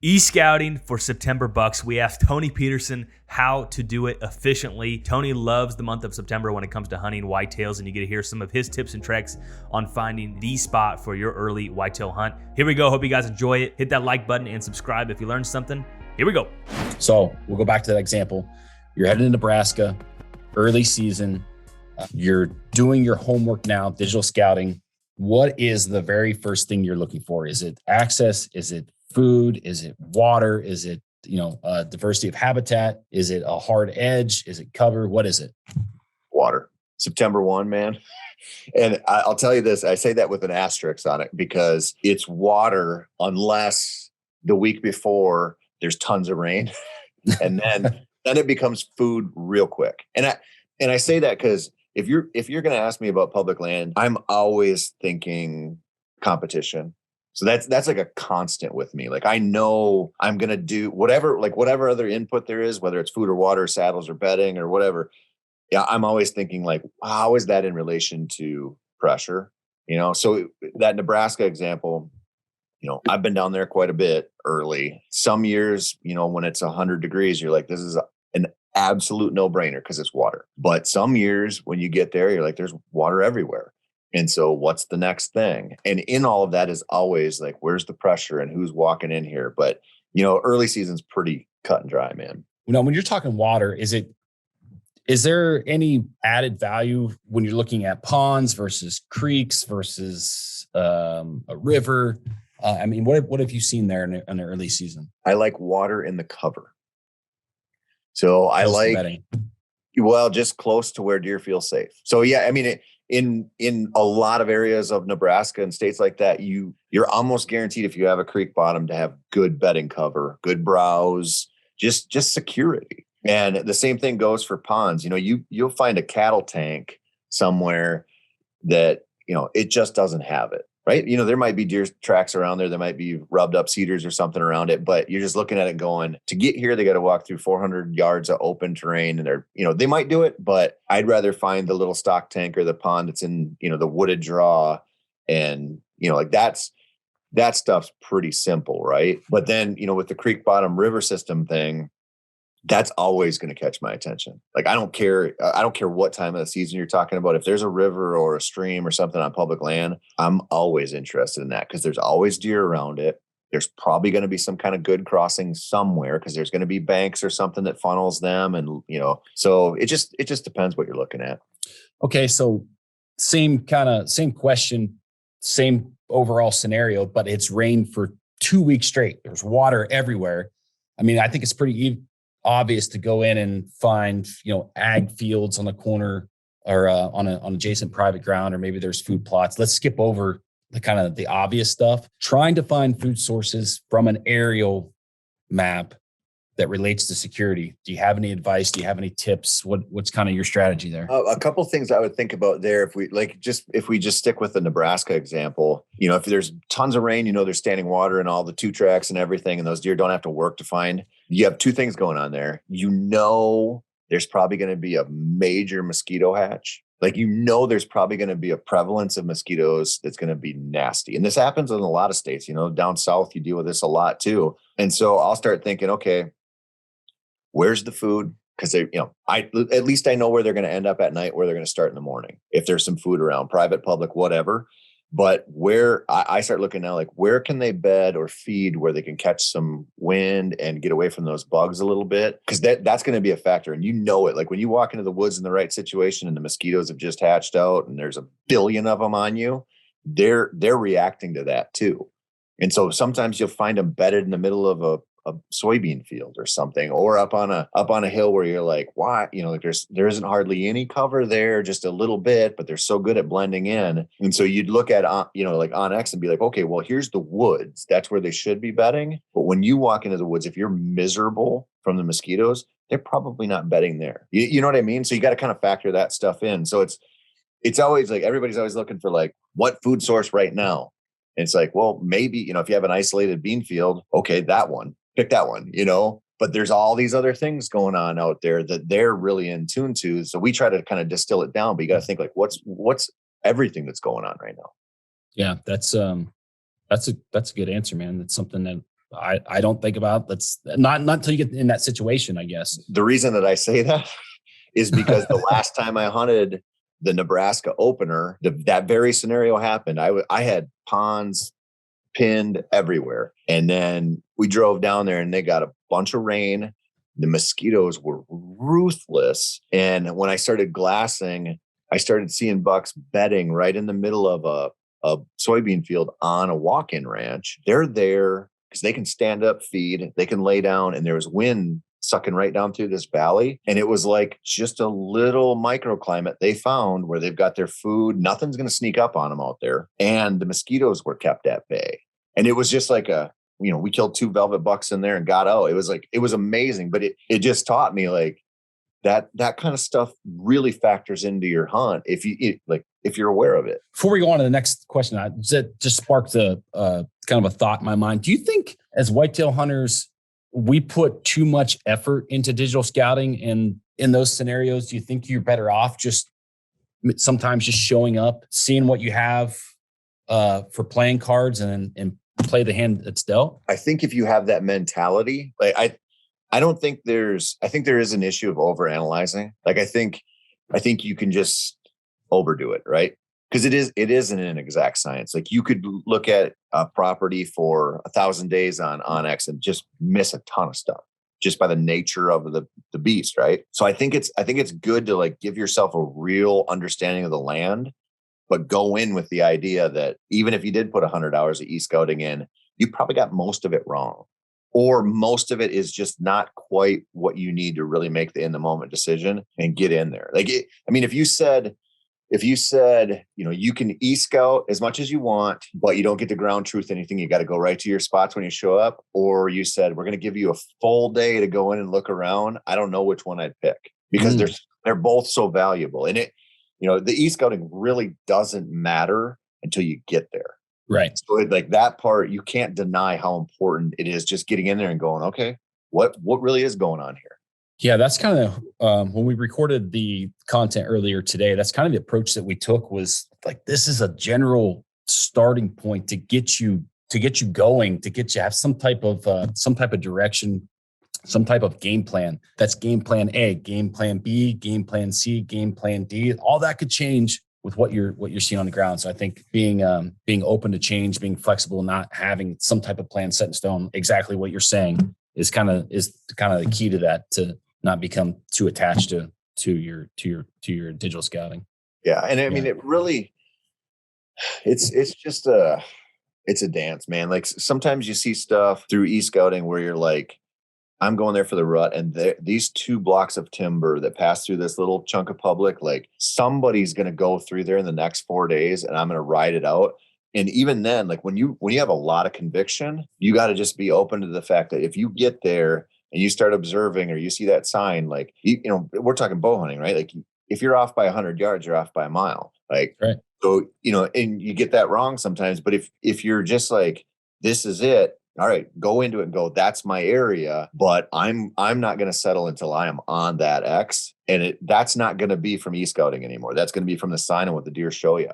E-scouting for September bucks. We asked Tony Peterson how to do it efficiently. Tony loves the month of September when it comes to hunting whitetails, and you get to hear some of his tips and tricks on finding the spot for your early whitetail hunt. Here we go. Hope you guys enjoy it. Hit that like button and subscribe if you learned something. Here we go. So we'll go back to that example. You're heading to Nebraska, early season. You're doing your homework now, digital scouting. What is the very first thing you're looking for? Is it access? Is it food? Is it water? Is it, diversity of habitat? Is it a hard edge? Is it cover? What is it? Water. September 1, man. And I'll tell you this, I say that with an asterisk on it because it's water unless the week before there's tons of rain. And then it becomes food real quick. And I say that because if you're going to ask me about public land, I'm always thinking competition. So that's like a constant with me. Like I know I'm going to do whatever other input there is, whether it's food or water, saddles or bedding or whatever. Yeah. I'm always thinking like, how is that in relation to pressure? So that Nebraska example, I've been down there quite a bit early. Some years, when it's 100 degrees, you're like, this is an absolute no brainer because it's water. But some years when you get there, you're like, there's water everywhere. And so what's the next thing? And in all of that is always like, where's the pressure and who's walking in here? But, early season's pretty cut and dry, man. When you're talking water, is there any added value when you're looking at ponds versus creeks versus a river? What have you seen there in the early season? I like water in the cover. So I like, just close to where deer feel safe. So yeah, in a lot of areas of Nebraska and states like that, you're almost guaranteed if you have a creek bottom to have good bedding cover, good browse, just security. And the same thing goes for ponds. You'll find a cattle tank somewhere that, it just doesn't have it. Right. There might be deer tracks around there. There might be rubbed up cedars or something around it, but you're just looking at it going, to get here, they got to walk through 400 yards of open terrain and they might do it, but I'd rather find the little stock tank or the pond that's in, the wooded draw. And, that stuff's pretty simple. Right. But then, with the creek bottom river system thing, that's always going to catch my attention. Like, I don't care what time of the season you're talking about. If there's a river or a stream or something on public land, I'm always interested in that because there's always deer around it. There's probably going to be some kind of good crossing somewhere because there's going to be banks or something that funnels them. And, so it just depends what you're looking at. Okay. So same question, same overall scenario, but it's rained for 2 weeks straight. There's water everywhere. I think it's pretty obvious to go in and find, ag fields on the corner or on adjacent private ground, or maybe there's food plots. Let's skip over the kind of the obvious stuff. Trying to find food sources from an aerial map that relates to security. Do you have any advice? Do you have any tips? What's kind of your strategy there? A couple of things I would think about there. If we just stick with the Nebraska example, if there's tons of rain, there's standing water and all the 2 tracks and everything, and those deer don't have to work to find. You have 2 things going on there. There's probably going to be a major mosquito hatch. There's probably going to be a prevalence of mosquitoes that's going to be nasty. And this happens in a lot of states. Down south, you deal with this a lot too. And so I'll start thinking, okay, where's the food? Because at least I know where they're going to end up at night, where they're going to start in the morning. If there's some food around, private, public, whatever. But where I start looking now, like where can they bed or feed where they can catch some wind and get away from those bugs a little bit? Because that's going to be a factor. And it, like when you walk into the woods in the right situation and the mosquitoes have just hatched out and there's a billion of them on you, they're reacting to that too. And so sometimes you'll find them bedded in the middle of a soybean field or something, or up on a hill where you're like, why? There isn't hardly any cover there, just a little bit, but they're so good at blending in. And so you'd look at, like OnX and be like, okay, well, here's the woods. That's where they should be bedding. But when you walk into the woods, if you're miserable from the mosquitoes, they're probably not bedding there. You know what I mean? So you got to kind of factor that stuff in. So it's always like, everybody's always looking for like, what food source right now? And it's like, well, maybe, if you have an isolated bean field, okay, pick that one, but there's all these other things going on out there that they're really in tune to. So we try to kind of distill it down, but you got to think like, what's everything that's going on right now? Yeah, that's a good answer, man. That's something that I don't think about. That's not until you get in that situation, I guess. The reason that I say that is because the last time I hunted the Nebraska opener, that very scenario happened. I had ponds pinned everywhere. And then we drove down there and they got a bunch of rain. The mosquitoes were ruthless. And when I started glassing, I started seeing bucks bedding right in the middle of a soybean field on a walk-in ranch. They're there because they can stand up, feed, they can lay down, and there was wind sucking right down through this valley. And it was like just a little microclimate they found where they've got their food. Nothing's going to sneak up on them out there. And the mosquitoes were kept at bay. And it was just like we killed 2 velvet bucks in there and got out. It was amazing. But it just taught me like that kind of stuff really factors into your hunt if you're aware of it. Before we go on to the next question, that just sparked a kind of a thought in my mind. Do you think as whitetail hunters, we put too much effort into digital scouting, and in those scenarios, do you think you're better off just sometimes just showing up, seeing what you have for playing cards and play the hand that's dealt? I think if you have that mentality, like I think there is an issue of overanalyzing. Like I think you can just overdo it, right? Because it isn't an exact science. Like you could look at a property for 1,000 days on Onyx and just miss a ton of stuff just by the nature of the beast, right? So I think it's good to like give yourself a real understanding of the land, but go in with the idea that even if you did put 100 hours of e-scouting in, you probably got most of it wrong, or most of it is just not quite what you need to really make the in the moment decision and get in there. Like if you said, you can e-scout as much as you want, but you don't get to ground truth anything. You got to go right to your spots when you show up. Or you said, we're going to give you a full day to go in and look around. I don't know which one I'd pick because they're both so valuable. And the e-scouting really doesn't matter until you get there. Right. So like that part, you can't deny how important it is just getting in there and going, okay, what really is going on here? Yeah, that's kind of when we recorded the content earlier today, that's kind of the approach that we took, was like, this is a general starting point to get you going, to get you have some type of direction, some type of game plan. That's game plan A, game plan B, game plan C, game plan D. All that could change with what you're seeing on the ground. So I think being open to change, being flexible, not having some type of plan set in stone, exactly what you're saying is kind of the key to that, to not become too attached to your digital scouting. Yeah. And I mean, it really, it's just it's a dance, man. Like sometimes you see stuff through e-scouting where you're like, I'm going there for the rut, and these 2 blocks of timber that pass through this little chunk of public, like somebody's going to go through there in the next 4 days and I'm going to ride it out. And even then, like when you have a lot of conviction, you got to just be open to the fact that if you get there and you start observing or you see that sign, like, we're talking bow hunting, right? Like if you're off by 100 yards, you're off by a mile. Like, right. So, and you get that wrong sometimes, but if you're just like, this is it, all right, go into it and go, that's my area, but I'm not going to settle until I am on that X. And that's not going to be from e-scouting anymore. That's going to be from the sign and what the deer show you.